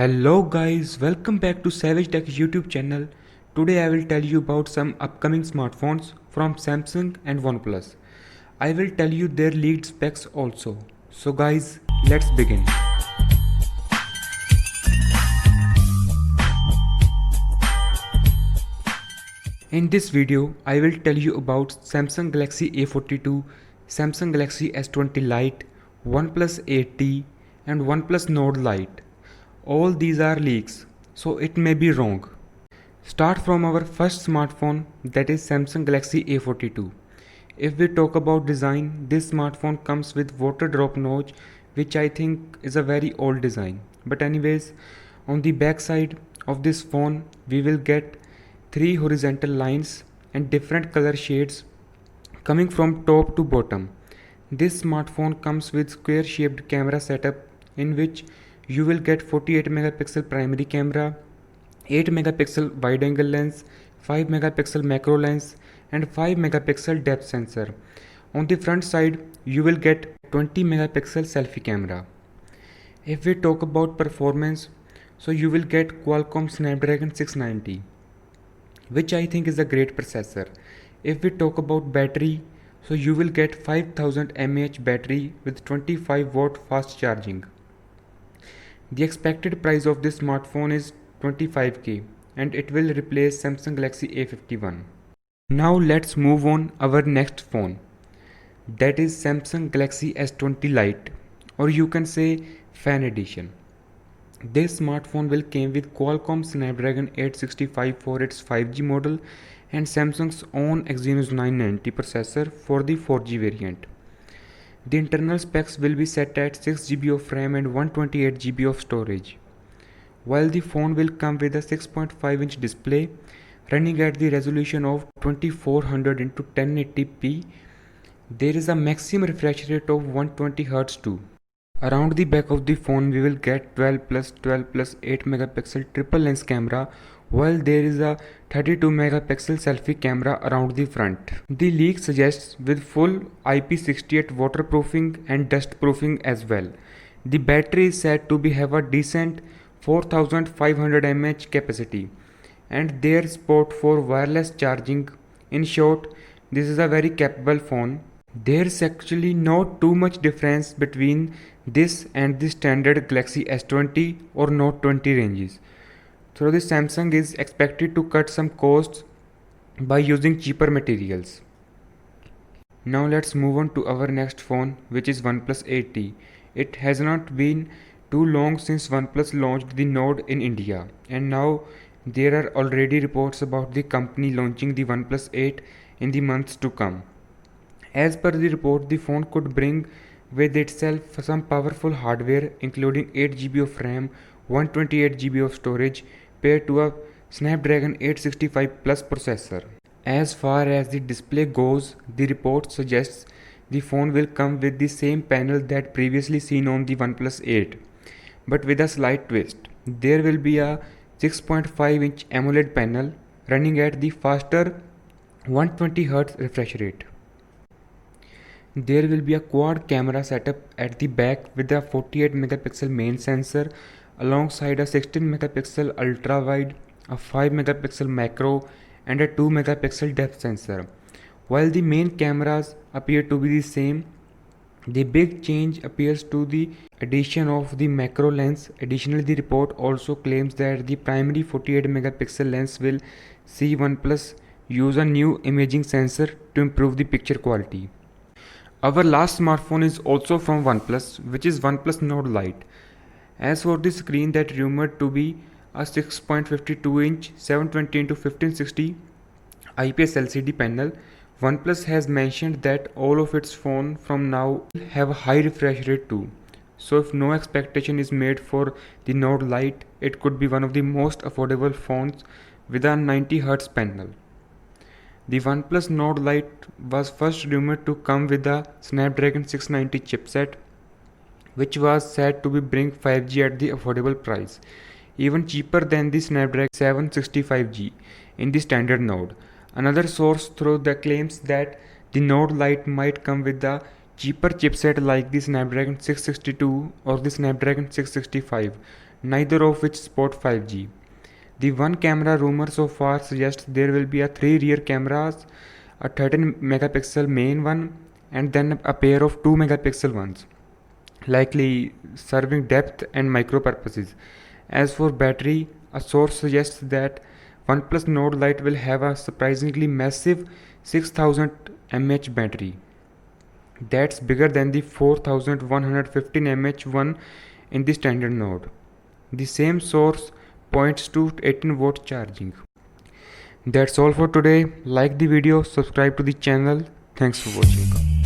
Hello guys, welcome back to Savage Tech YouTube channel. Today I will tell you about some upcoming smartphones from Samsung and OnePlus. I will tell you their leaked specs also. So guys, let's begin. In this video, I will tell you about Samsung Galaxy A42, Samsung Galaxy S20 Lite, OnePlus 8T and OnePlus Nord Lite. All these are leaks, so it may be wrong. Start from our first smartphone, that is Samsung Galaxy A42. If we talk about design, this smartphone comes with water drop notch, which I think is a very old design. But anyways, on the back side of this phone, we will get three horizontal lines and different color shades coming from top to bottom. This smartphone comes with square shaped camera setup in which you will get 48 megapixel primary camera, 8 megapixel wide angle lens, 5 megapixel macro lens and 5 megapixel depth sensor. On the front side you will get 20 megapixel selfie camera. If we talk about performance, so you will get Qualcomm Snapdragon 690, which I think is a great processor. If we talk about battery, so you will get 5000 mAh battery with 25 watt fast charging. The expected price of this smartphone is 25k and it will replace Samsung Galaxy A51. Now let's move on our next phone, that is Samsung Galaxy S20 Lite, or you can say Fan Edition. This smartphone will came with Qualcomm Snapdragon 865 for its 5G model and Samsung's own Exynos 990 processor for the 4G variant. The internal specs will be set at 6GB of RAM and 128GB of storage. While the phone will come with a 6.5-inch display running at the resolution of 2400 x 1080p, there is a maximum refresh rate of 120Hz too. Around the back of the phone we will get 12 plus 12 plus 8 megapixel triple lens camera, while there is a 32 megapixel selfie camera around the front. The leak suggests with full IP68 waterproofing and dust proofing as well. The battery is said to have a decent 4500 mAh capacity and there is support for wireless charging. In short, this is a very capable phone. There's actually not too much difference between this and the standard Galaxy S20 or Note 20 ranges. So the Samsung is expected to cut some costs by using cheaper materials. Now let's move on to our next phone, which is OnePlus 8T. It has not been too long since OnePlus launched the Nord in India, and now there are already reports about the company launching the OnePlus 8 in the months to come. As per the report, the phone could bring with itself some powerful hardware including 8GB of RAM, 128GB of storage paired to a Snapdragon 865 Plus processor. As far as the display goes, the report suggests the phone will come with the same panel that previously seen on the OnePlus 8, but with a slight twist. There will be a 6.5-inch AMOLED panel running at the faster 120Hz refresh rate. There will be a quad camera setup at the back with a 48 megapixel main sensor alongside a 16 megapixel ultra wide, a 5 megapixel macro and a 2 megapixel depth sensor. While the main cameras appear to be the same, the big change appears to the addition of the macro lens. Additionally, the report also claims that the primary 48 megapixel lens will see OnePlus use a new imaging sensor to improve the picture quality. Our last smartphone is also from OnePlus, which is OnePlus Nord Lite. As for the screen that rumored to be a 6.52-inch 720x1560 IPS LCD panel, OnePlus has mentioned that all of its phones from now have a high refresh rate too. So if no expectation is made for the Nord Lite, it could be one of the most affordable phones with a 90Hz panel. The OnePlus Nord Lite was first rumored to come with a Snapdragon 690 chipset, which was said to bring 5G at the affordable price, even cheaper than the Snapdragon 765G in the standard Node. Another source through the claims that the Nord Lite might come with a cheaper chipset like the Snapdragon 662 or the Snapdragon 665 neither of which support 5G. The one camera rumor so far suggests there will be a 3 rear cameras, a 13 megapixel main one, and then a pair of 2 megapixel ones, likely serving depth and micro purposes. As for battery, a source suggests that OnePlus Nord Lite will have a surprisingly massive 6000 mAh battery. That's bigger than the 4115 mAh one in the standard Nord. The same source points to 18-watt charging. That's all for today. Like the video, subscribe to the channel. Thanks for watching.